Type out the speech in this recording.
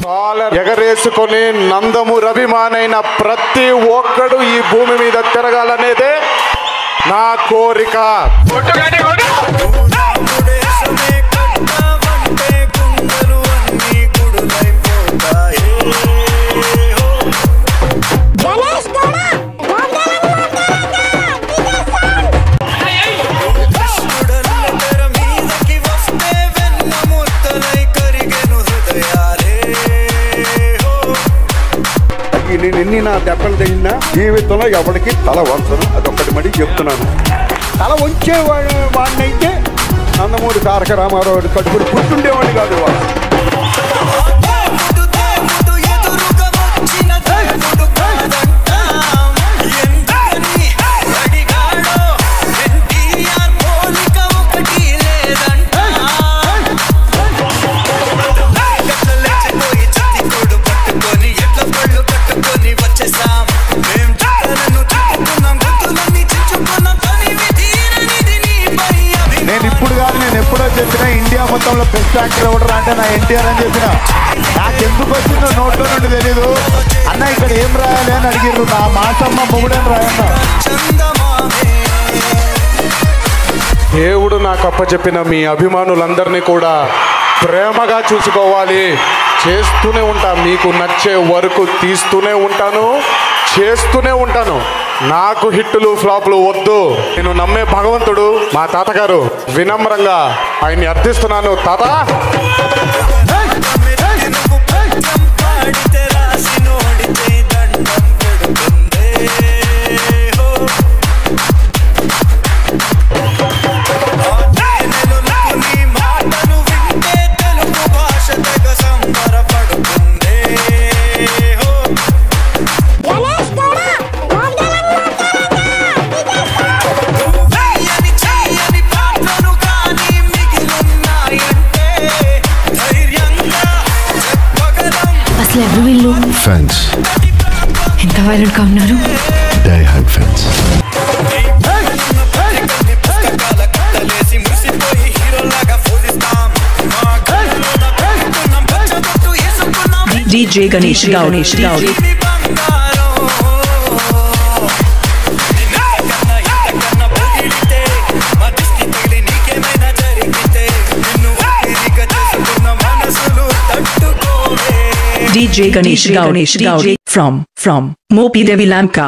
Caller ఎగరేసుకొని Nandamuri అభిమానైన ప్రతి ఒక్కడు ఈ భూమి మీద తిరగాలనేదే నా కోరిక. నేను ఎన్ని నా దెబ్బలు తగిలినా జీవితంలో ఎవరికి తల వంచను, అదొక్కటి మడి చెప్తున్నాను. తల వంచే వాడినైతే నందమూరి తారక రామారావు కట్టుకుని పుట్టుండేవాడిని కాదు. వాడు నేను ఎప్పుడో చెప్పినా ఇండియా మొత్తంలో బెస్ట్ యాక్టర్ ఎవడరా అంటే నా ఎన్టీఆర్ అని చెప్పిన. నాకెందుకు వచ్చిందో నోట్లో నుండి తెలీదు. అన్న ఇక్కడ ఏం రాయాలి అని అడిగిర్రు. నా మాసమ్మ మొగుడని రాయన్నా. దేవుడు నాకు అప్పచెప్పిన మీ అభిమానులందరినీ కూడా ప్రేమగా చూసుకోవాలి. చేస్తూనే ఉంటా, మీకు నచ్చే వరకు తీస్తూనే ఉంటాను, చేస్తూనే ఉంటాను. నాకు హిట్టులు ఫ్లాపులు వద్దు. నేను నమ్మే భగవంతుడు మా తాతగారు. వినమ్రంగా ఆయన్ని అర్థిస్తున్నాను. తాత వీళ్ళు ఫ్యాన్స్ ఎంత వైలెంట్ గా ఉన్నారు. Die hard fans. DJ Ganesh Gowdy. DJ Ganesh Gowdy from Mopi Devi Lanka.